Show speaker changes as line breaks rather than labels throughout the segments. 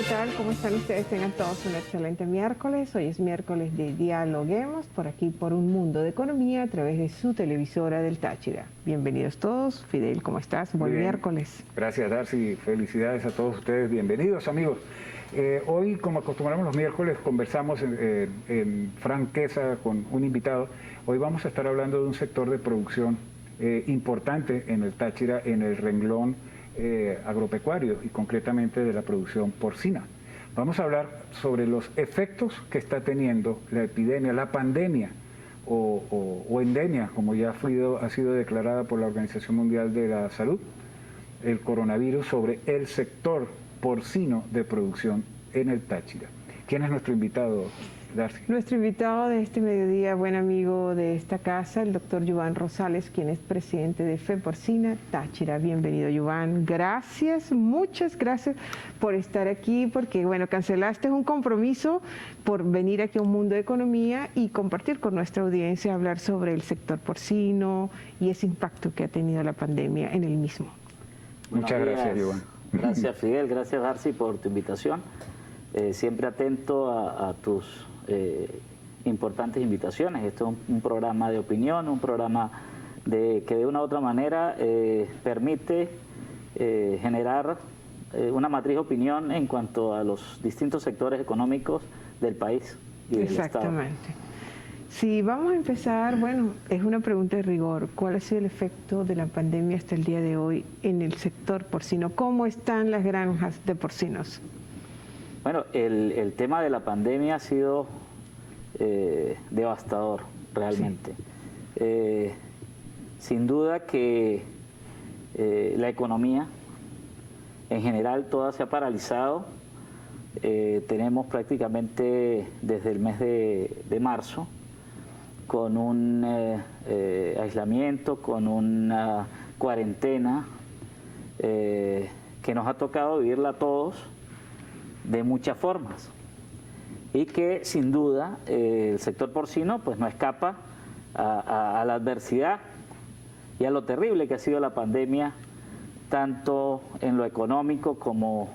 ¿qué tal? ¿Cómo están ustedes? Tengan todos un excelente miércoles. Hoy es miércoles de Dialoguemos, por aquí por Un Mundo de Economía a través de su televisora del Táchira. Bienvenidos todos. Fidel, ¿cómo estás? Buen miércoles.
Gracias, Darcy. Felicidades a todos ustedes. Bienvenidos, amigos. Hoy, como acostumbramos los miércoles, conversamos en franqueza con un invitado. Hoy vamos a estar hablando de un sector de producción importante en el Táchira, en el renglón agropecuario y concretamente de la producción porcina. Vamos a hablar sobre los efectos que está teniendo la epidemia, la pandemia o endemia, como ya ha sido declarada por la Organización Mundial de la Salud, el coronavirus sobre el sector porcino de producción en el Táchira. ¿Quién es nuestro invitado, Darcy?
Nuestro invitado de este mediodía, buen amigo de esta casa, el doctor Yuvan Rosales, quien es presidente de FEPorcina Táchira. Bienvenido, Yuvan. Gracias, muchas gracias por estar aquí, porque bueno, cancelaste un compromiso por venir aquí a Un Mundo de Economía y compartir con nuestra audiencia, hablar sobre el sector porcino y ese impacto que ha tenido la pandemia en el mismo.
Muchas gracias, Yuvan.
Gracias, Fidel. Gracias, Darcy, por tu invitación. Siempre atento a tus importantes invitaciones. Esto es un programa de opinión, un programa que de una u otra manera permite generar una matriz de opinión en cuanto a los distintos sectores económicos del país y del
Exactamente.
Estado.
Sí, vamos a empezar, bueno, es una pregunta de rigor. ¿Cuál ha sido el efecto de la pandemia hasta el día de hoy en el sector porcino? ¿Cómo están las granjas de porcinos?
Bueno, el tema de la pandemia ha sido devastador, realmente. Sí. Sin duda que la economía, en general, toda se ha paralizado. Tenemos prácticamente desde el mes de marzo, con un aislamiento, con una cuarentena que nos ha tocado vivirla a todos de muchas formas y que sin duda el sector porcino pues no escapa a la adversidad y a lo terrible que ha sido la pandemia, tanto en lo económico como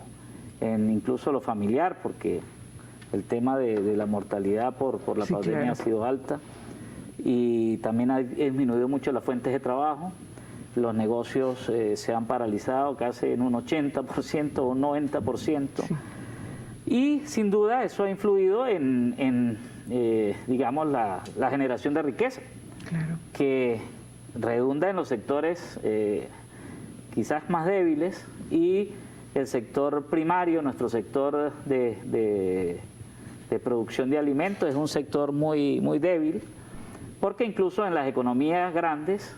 en incluso lo familiar, porque el tema de la mortalidad por la pandemia claro. Ha sido alta. Y también ha disminuido mucho las fuentes de trabajo, los negocios se han paralizado casi en un 80% o un 90%, sí. Y sin duda eso ha influido en digamos, la generación de riqueza, claro. Que redunda en los sectores quizás más débiles y el sector primario, nuestro sector de producción de alimentos es un sector muy débil, porque incluso en las economías grandes,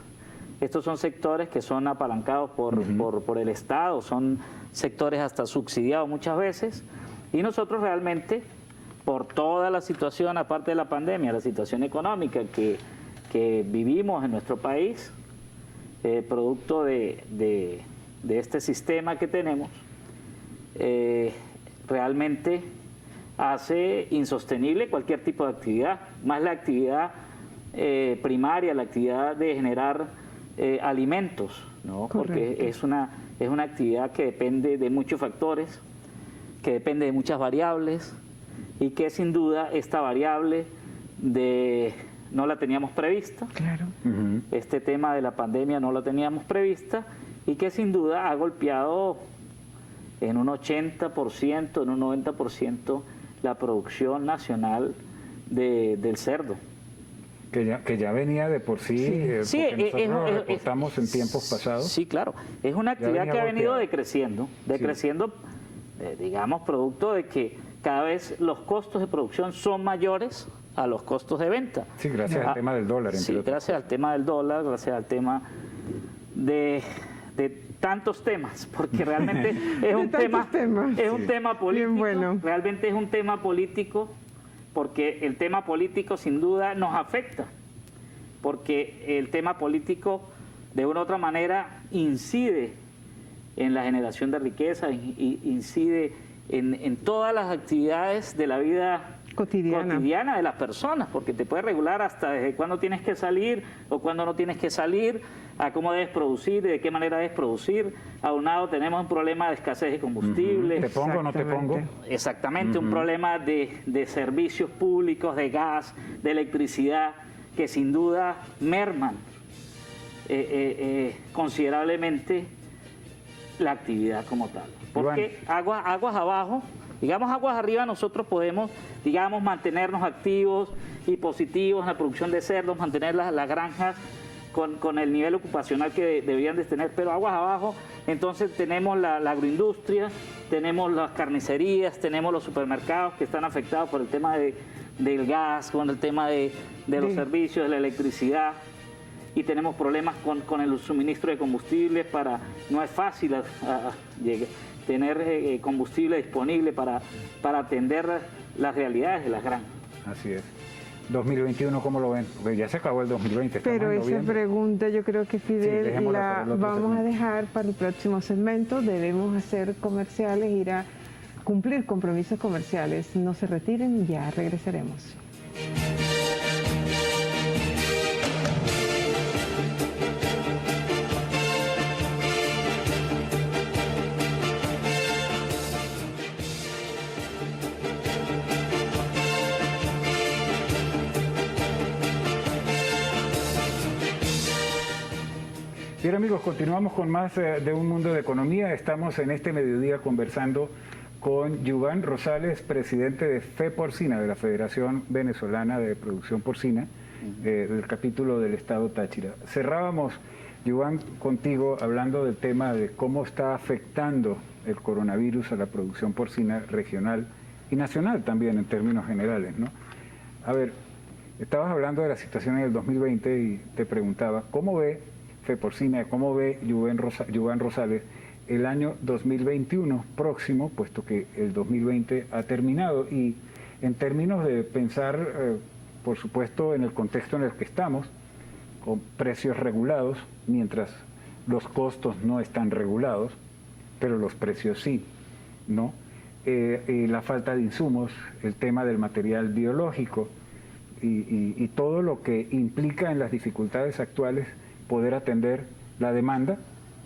estos son sectores que son apalancados por el Estado, son sectores hasta subsidiados muchas veces, y nosotros realmente, por toda la situación, aparte de la pandemia, la situación económica que vivimos en nuestro país, producto de este sistema que tenemos, realmente hace insostenible cualquier tipo de actividad, más la actividad primaria, la actividad de generar alimentos, ¿no? Porque es una actividad que depende de muchos factores, que depende de muchas variables y que sin duda esta variable no la teníamos prevista. Claro. Este tema de la pandemia no la teníamos prevista y que sin duda ha golpeado en un 80%, en un 90% la producción nacional del cerdo.
Que ya venía de por sí,
sí.
Porque nosotros lo reportamos en tiempos pasados.
Sí, claro. Es una actividad que ha venido decreciendo, digamos, producto de que cada vez los costos de producción son mayores a los costos de venta.
Sí, gracias al tema del dólar.
Sí, gracias al tema del dólar, gracias al tema de tantos temas, porque realmente es un tema político. Bueno. Realmente es un tema político, porque el tema político sin duda nos afecta, porque el tema político de una u otra manera incide en la generación de riqueza, incide en todas las actividades de la vida
cotidiana
de las personas, porque te puede regular hasta desde cuándo tienes que salir o cuándo no tienes que salir, a cómo debes producir y de qué manera debes producir. Aunado tenemos un problema de escasez de combustible.
¿Te pongo o no te pongo?
Exactamente, un problema de servicios públicos, de gas, de electricidad, que sin duda merman considerablemente la actividad como tal. Porque aguas abajo, digamos aguas arriba, nosotros podemos, digamos, mantenernos activos y positivos en la producción de cerdos, mantener las granjas con el nivel ocupacional que deberían de tener, pero aguas abajo, entonces tenemos la agroindustria, tenemos las carnicerías, tenemos los supermercados que están afectados por el tema del gas, con el tema de los servicios, de la electricidad, y tenemos problemas con el suministro de combustibles. No es fácil tener combustible disponible para atender las realidades de las granjas.
Así es. 2021, ¿cómo lo ven? Pues ya se acabó el 2020.
Pero esa pregunta yo creo que, Fidel, la vamos a dejar para el próximo segmento. Debemos hacer comerciales, ir a cumplir compromisos comerciales. No se retiren, ya regresaremos.
Bien, amigos, continuamos con más de Un Mundo de Economía. Estamos en este mediodía conversando con Yuvan Rosales, presidente de FEPorcina, de la Federación Venezolana de Producción Porcina, del capítulo del Estado Táchira. Cerrábamos, Yuvan, contigo hablando del tema de cómo está afectando el coronavirus a la producción porcina regional y nacional también en términos generales, ¿no? A ver, estabas hablando de la situación en el 2020 y te preguntaba, ¿cómo ve FEPorcina, cómo ve Yuvan Rosales el año 2021 próximo, puesto que el 2020 ha terminado? Y en términos de pensar, por supuesto, en el contexto en el que estamos, con precios regulados, mientras los costos no están regulados, pero los precios sí, ¿no? La falta de insumos, el tema del material biológico y todo lo que implica en las dificultades actuales poder atender la demanda,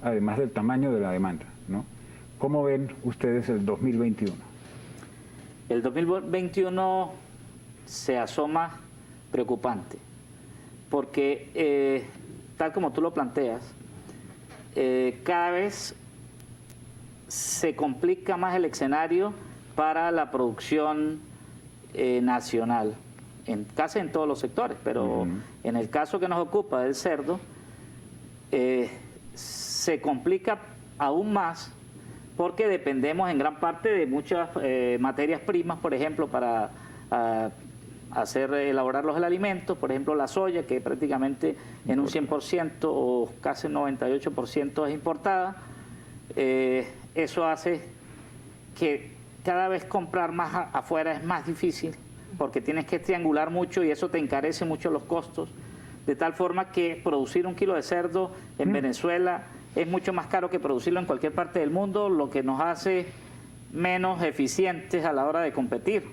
además del tamaño de la demanda, ¿no? ¿Cómo ven ustedes el 2021?
El 2021 se asoma preocupante, porque tal como tú lo planteas, cada vez se complica más el escenario para la producción nacional, casi en todos los sectores, pero en el caso que nos ocupa del cerdo, se complica aún más porque dependemos en gran parte de muchas materias primas, por ejemplo, para elaborar los alimentos, por ejemplo la soya, que prácticamente en un 100% o casi un 98% es importada. Eso hace que cada vez comprar más afuera es más difícil, porque tienes que triangular mucho y eso te encarece mucho los costos, de tal forma que producir un kilo de cerdo en Venezuela es mucho más caro que producirlo en cualquier parte del mundo, lo que nos hace menos eficientes a la hora de competir.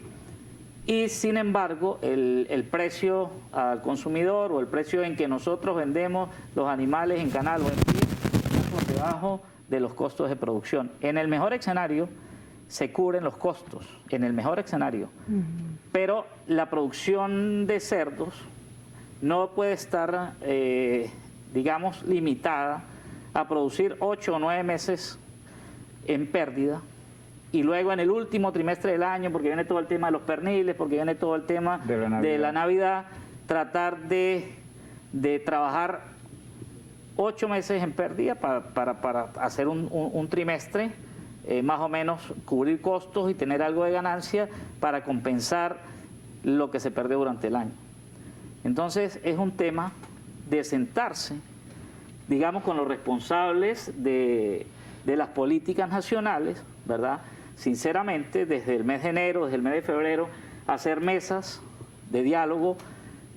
Y sin embargo, el precio al consumidor o el precio en que nosotros vendemos los animales en canal o en pie está por debajo de los costos de producción. En el mejor escenario se cubren los costos, en el mejor escenario. Pero la producción de cerdos no puede estar, digamos, limitada a producir 8 o 9 meses en pérdida y luego en el último trimestre del año, porque viene todo el tema de los perniles, porque viene todo el tema de la Navidad, tratar de trabajar 8 meses en pérdida para hacer un trimestre, más o menos cubrir costos y tener algo de ganancia para compensar lo que se perdió durante el año. Entonces es un tema de sentarse, digamos, con los responsables de las políticas nacionales, ¿verdad? Sinceramente, desde el mes de enero, desde el mes de febrero, hacer mesas de diálogo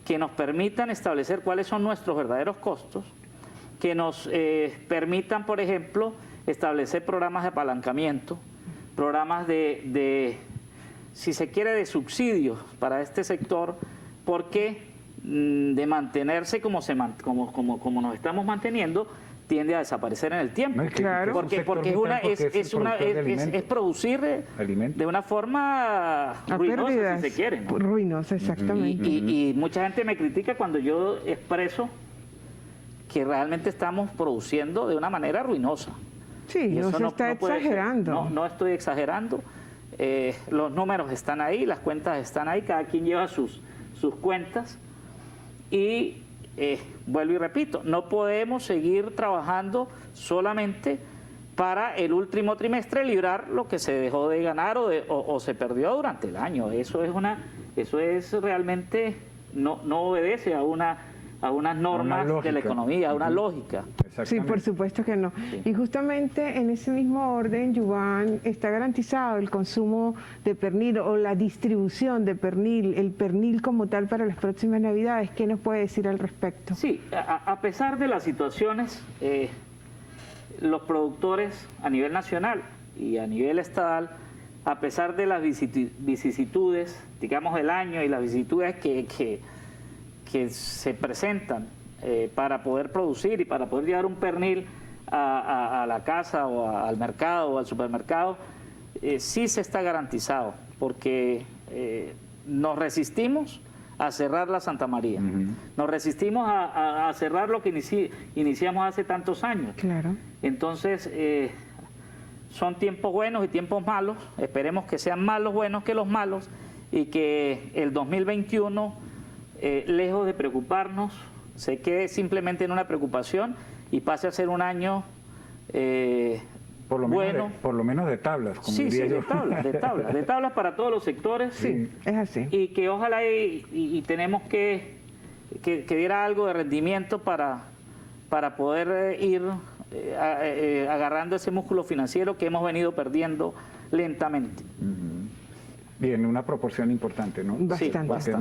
que nos permitan establecer cuáles son nuestros verdaderos costos, que nos permitan, por ejemplo, establecer programas de apalancamiento, programas de si se quiere, de subsidios para este sector, porque de mantenerse como nos estamos manteniendo, tiende a desaparecer en el tiempo.
No, es que
Claro.
un sector vital porque
Es producir
alimentos.
de una forma
A
ruinosa,
pérdidas.
si se quiere, ¿no?
Ruinosa, exactamente.
Y mucha gente me critica cuando yo expreso que realmente estamos produciendo de una manera ruinosa.
Sí,
Y
no
eso
se está
puede ser.
exagerando.
No estoy exagerando. Los números están ahí, las cuentas están ahí, cada quien lleva sus cuentas. Y vuelvo y repito, no podemos seguir trabajando solamente para el último trimestre librar lo que se dejó de ganar o se perdió durante el año. Eso es realmente, no obedece a unas normas de la economía, a una lógica.
Sí, por supuesto que no. Y justamente en ese mismo orden, Yuvan, está garantizado el consumo de pernil o la distribución de pernil, el pernil como tal para las próximas Navidades. ¿Qué nos puede decir al respecto?
Sí, a pesar de las situaciones, los productores a nivel nacional y a nivel estatal, a pesar de las vicisitudes, digamos, del año y las vicisitudes que se presentan para poder producir y para poder llevar un pernil a la casa o al mercado o al supermercado, sí se está garantizado, porque nos resistimos a cerrar la Santa María, nos resistimos a cerrar lo que iniciamos hace tantos años.
Claro.
Entonces, son tiempos buenos y tiempos malos, esperemos que sean más los buenos que los malos y que el 2021, lejos de preocuparnos, se quede simplemente en una preocupación y pase a ser un año
por lo menos de tablas, como diría yo.
de tablas para todos los sectores.
Sí, es así.
Y que ojalá y tenemos que diera algo de rendimiento para poder ir agarrando ese músculo financiero que hemos venido perdiendo lentamente.
Bien, una proporción importante, ¿no?
Bastante.
Sí,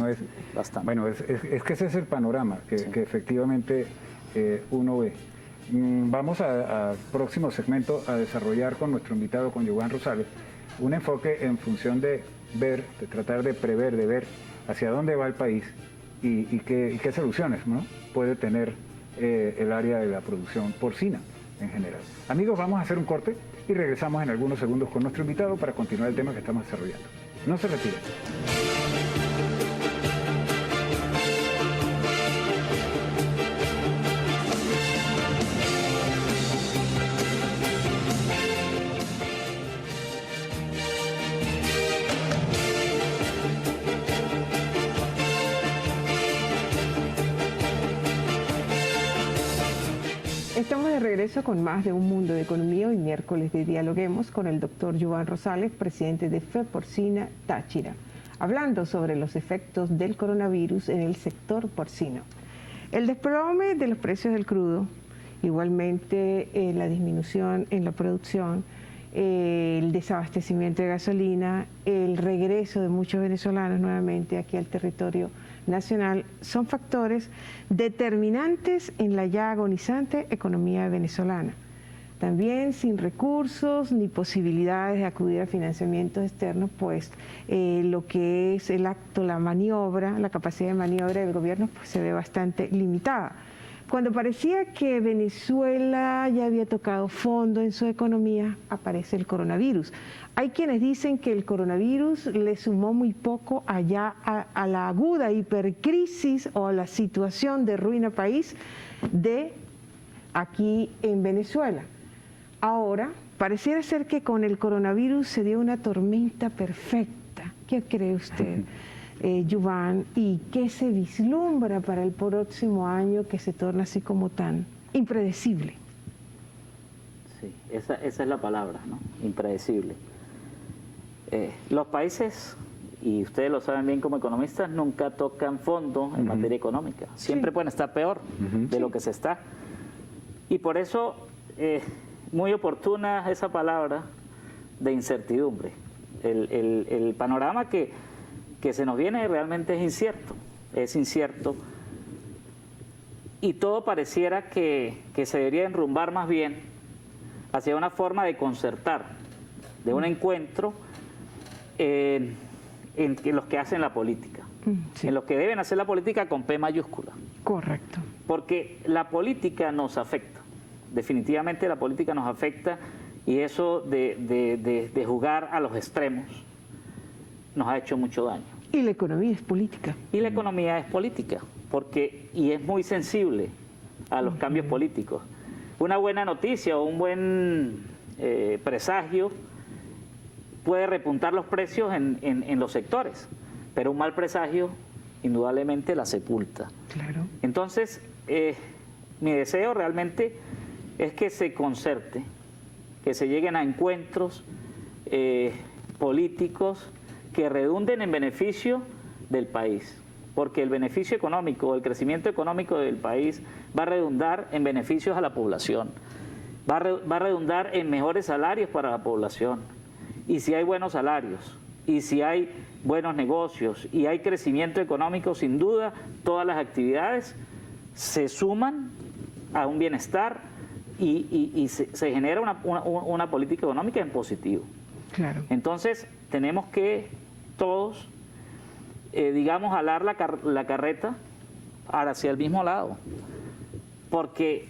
bastante.
Bueno, es que ese es el panorama que efectivamente uno ve. Vamos a próximo segmento a desarrollar con nuestro invitado, con Yuvan Rosales, un enfoque en función de ver, de tratar de prever, de ver hacia dónde va el país y qué soluciones, ¿no?, puede tener el área de la producción porcina en general. Amigos, vamos a hacer un corte y regresamos en algunos segundos con nuestro invitado para continuar el tema que estamos desarrollando. No se retiren.
Estamos de regreso con más de Un Mundo de Economía. Hoy miércoles de Dialoguemos con el doctor Yuvan Rosales, presidente de FEPorcina Táchira, hablando sobre los efectos del coronavirus en el sector porcino. El desplome de los precios del crudo, igualmente la disminución en la producción, el desabastecimiento de gasolina, el regreso de muchos venezolanos nuevamente aquí al territorio nacional, son factores determinantes en la ya agonizante economía venezolana. También sin recursos ni posibilidades de acudir a financiamientos externos, pues lo que es el acto, la maniobra, la capacidad de maniobra del gobierno, pues se ve bastante limitada. Cuando parecía que Venezuela ya había tocado fondo en su economía, aparece el coronavirus. Hay quienes dicen que el coronavirus le sumó muy poco allá a la aguda hipercrisis o a la situación de ruina país de aquí en Venezuela. Ahora, pareciera ser que con el coronavirus se dio una tormenta perfecta. ¿Qué cree usted, Yuvan? ¿Y qué se vislumbra para el próximo año que se torna así como tan impredecible?
Sí, esa es la palabra, ¿no? Impredecible. Los países, y ustedes lo saben bien como economistas, nunca tocan fondo en materia económica. Siempre pueden estar peor de lo que se está. Y por eso, muy oportuna esa palabra de incertidumbre. El panorama que se nos viene realmente es incierto. Y todo pareciera que se debería enrumbar más bien hacia una forma de concertar, de un encuentro en los que hacen la política,
Sí.
en los que deben hacer la política con P mayúscula.
Correcto.
Porque la política nos afecta, definitivamente la política nos afecta, y eso de jugar a los extremos nos ha hecho mucho daño.
Y la economía es política.
Y la economía es política, y es muy sensible a los cambios políticos. Una buena noticia o un buen presagio puede repuntar los precios en los sectores, pero un mal presagio indudablemente la sepulta.
Claro.
Entonces, mi deseo realmente es que se concerte, que se lleguen a encuentros políticos que redunden en beneficio del país, porque el beneficio económico, el crecimiento económico del país va a redundar en beneficios a la población, va a redundar en mejores salarios para la población. Y si hay buenos salarios, y si hay buenos negocios, y hay crecimiento económico, sin duda, todas las actividades se suman a un bienestar y se genera una política económica en positivo.
Claro.
Entonces, tenemos que todos, digamos, jalar la carreta hacia el mismo lado, porque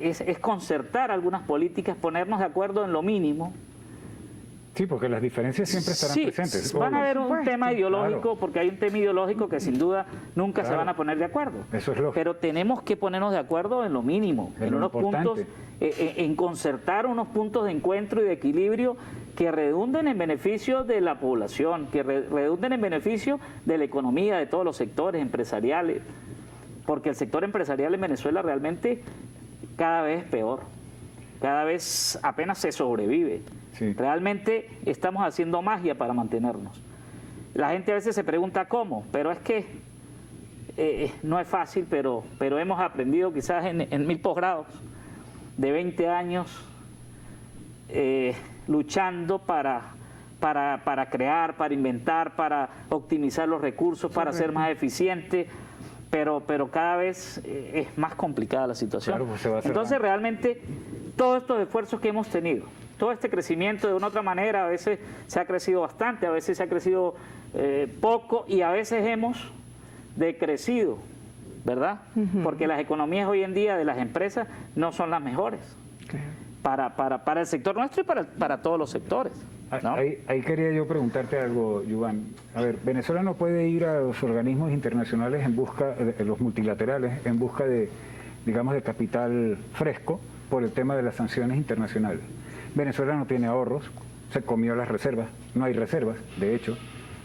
es concertar algunas políticas, ponernos de acuerdo en lo mínimo.
Sí, porque las diferencias siempre estarán presentes.
Van a haber un
supuesto.
tema ideológico,
Claro.
porque hay un tema ideológico que sin duda nunca se
Claro.
van a poner de acuerdo.
Eso es lógico.
Pero tenemos que ponernos de acuerdo en lo mínimo,
En
en
lo
unos
importante.
puntos, en concertar unos puntos de encuentro y de equilibrio que redunden en beneficio de la población, que redunden en beneficio de la economía, de todos los sectores empresariales, porque el sector empresarial en Venezuela realmente cada vez es peor, cada vez apenas se sobrevive.
Sí.
Realmente estamos haciendo magia para mantenernos. La gente a veces se pregunta cómo, pero es que no es fácil, pero hemos aprendido quizás en 1000 posgrados de 20 años luchando para crear, para inventar, para optimizar los recursos, para ser más eficiente, pero cada vez es más complicada la situación.
Claro, pues se va cerrando.
Entonces realmente todos estos esfuerzos que hemos tenido, todo este crecimiento de una u otra manera, a veces se ha crecido bastante, a veces se ha crecido poco y a veces hemos decrecido, ¿verdad? Porque las economías hoy en día de las empresas no son las mejores
Claro.
para el sector nuestro y para todos los sectores, ¿no?
Ahí quería yo preguntarte algo, Yuvan. A ver, Venezuela no puede ir a los organismos internacionales en busca, los multilaterales, en busca de, digamos, de capital fresco por el tema de las sanciones internacionales. Venezuela no tiene ahorros, se comió las reservas, no hay reservas, de hecho,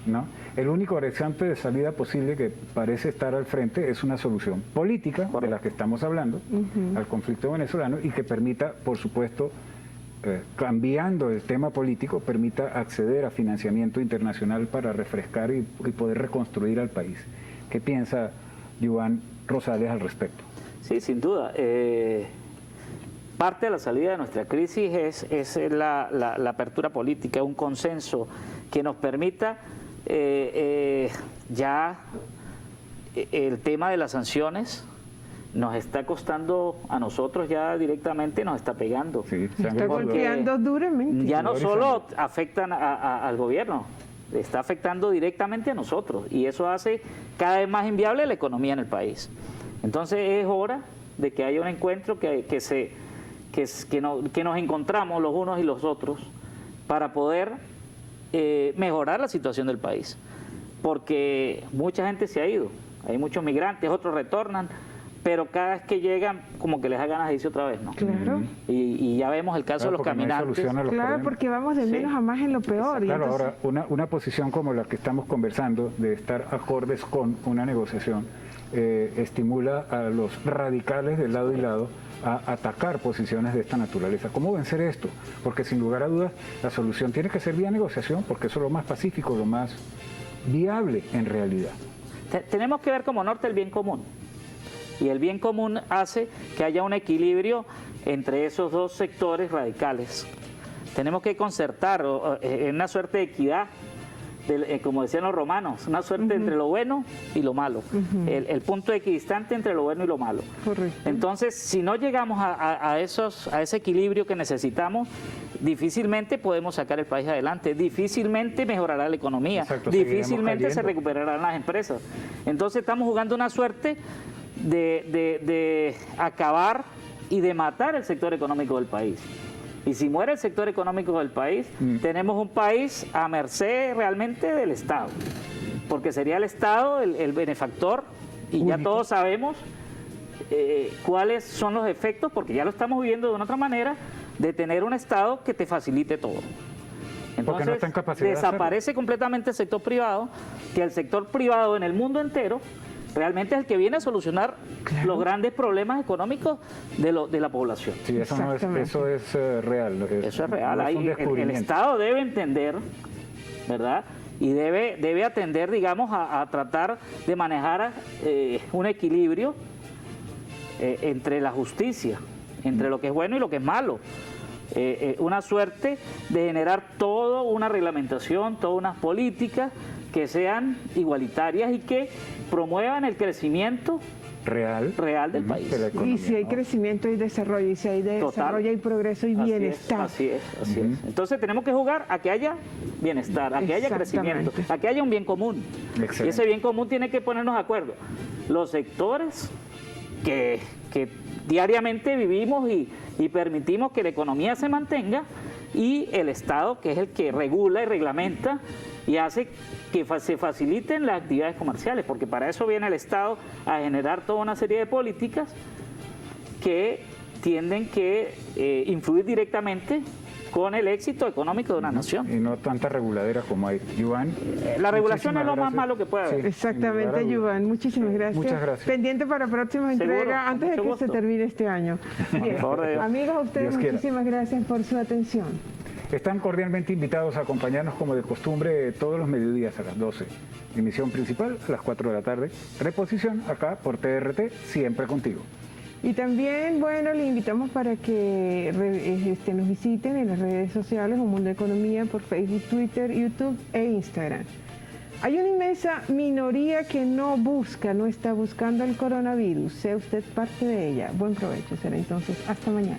¿no? El único horizonte de salida posible que parece estar al frente es una solución política, de la que estamos hablando, al conflicto venezolano, y que permita, por supuesto, cambiando el tema político, permita acceder a financiamiento internacional para refrescar y poder reconstruir al país. ¿Qué piensa Yuvan Rosales al respecto?
Sí, sin duda. Parte de la salida de nuestra crisis es la apertura política, un consenso que nos permita ya el tema de las sanciones nos está costando a nosotros ya directamente, nos está pegando.
Sí,
Está golpeando duramente.
Ya no solo afectan al gobierno, está afectando directamente a nosotros y eso hace cada vez más inviable la economía en el país. Entonces es hora de que haya un encuentro, que nos encontramos los unos y los otros para poder mejorar la situación del país. Porque mucha gente se ha ido, hay muchos migrantes, otros retornan, pero cada vez que llegan como que les da ganas de irse otra vez, ¿no?
Claro.
Y ya vemos el caso de los
Porque no hay
caminantes.
solución a los
Claro,
problemas.
porque vamos de menos
Sí.
a más en lo peor. y
Claro,
entonces-
ahora, una posición como la que estamos conversando, de estar acordes con una negociación, estimula a los radicales de lado y lado a atacar posiciones de esta naturaleza. ¿Cómo vencer esto? Porque sin lugar a dudas, la solución tiene que ser vía negociación, porque eso es lo más pacífico, lo más viable en realidad.
Tenemos que ver como norte el bien común. Y el bien común hace que haya un equilibrio entre esos dos sectores radicales. Tenemos que concertar en una suerte de equidad como decían los romanos, una suerte entre lo bueno y lo malo, el punto equidistante entre lo bueno y lo malo.
Correcto.
Entonces, si no llegamos a ese equilibrio que necesitamos, difícilmente podemos sacar el país adelante, difícilmente mejorará la economía,
Exacto,
difícilmente se
cayendo.
recuperarán las empresas. Entonces estamos jugando una suerte de acabar y de matar el sector económico del país. Y si muere el sector económico del país, tenemos un país a merced realmente del Estado, porque sería el Estado el benefactor, y ya todos sabemos cuáles son los efectos, porque ya lo estamos viviendo de una otra manera, de tener un Estado que te facilite todo.
Porque no está en capacidad de
desaparece completamente el sector privado, que el sector privado en el mundo entero realmente es el que viene a solucionar los grandes problemas económicos de la población.
Sí, eso es real.
Eso es real.
No es un
El
descubrimiento.
Estado debe entender, ¿verdad? Y debe atender, digamos, a tratar de manejar un equilibrio entre la justicia, entre lo que es bueno y lo que es malo. Una suerte de generar toda una reglamentación, todas unas políticas que sean igualitarias y que promuevan el crecimiento real del país.
de la economía,
Y si hay
¿no?
crecimiento hay desarrollo, y si hay desarrollo hay progreso y bienestar.
Así es. Entonces tenemos que jugar a que haya bienestar, a que haya crecimiento, a que haya un bien común.
Excelente.
Y ese bien común tiene que ponernos de acuerdo. Los sectores que diariamente vivimos y permitimos que la economía se mantenga, y el Estado, que es el que regula y reglamenta y hace que se faciliten las actividades comerciales, porque para eso viene el Estado, a generar toda una serie de políticas que tienden que influir directamente con el éxito económico de una nación.
Y no tanta reguladera como hay. Iván,
La regulación es lo más
gracias.
malo que puede haber.
Sí, sin lugar a
Exactamente,
dudas.
Yuvan. Muchísimas gracias.
Muchas gracias.
Pendiente para próximas
Seguro,
entregas
con
antes de que
mucho
se
gusto.
termine este año. Bien.
favor de Dios.
Amigos, a ustedes
Dios quiera.
muchísimas gracias por su atención.
Están cordialmente invitados a acompañarnos como de costumbre todos los mediodías a las 12. Emisión principal a las 4 de la tarde. Reposición acá por TRT, siempre contigo.
Y también, bueno, le invitamos para que nos visiten en las redes sociales, Un Mundo de Economía, por Facebook, Twitter, YouTube e Instagram. Hay una inmensa minoría que no está buscando el coronavirus. Sea usted parte de ella. Buen provecho. Será entonces hasta mañana.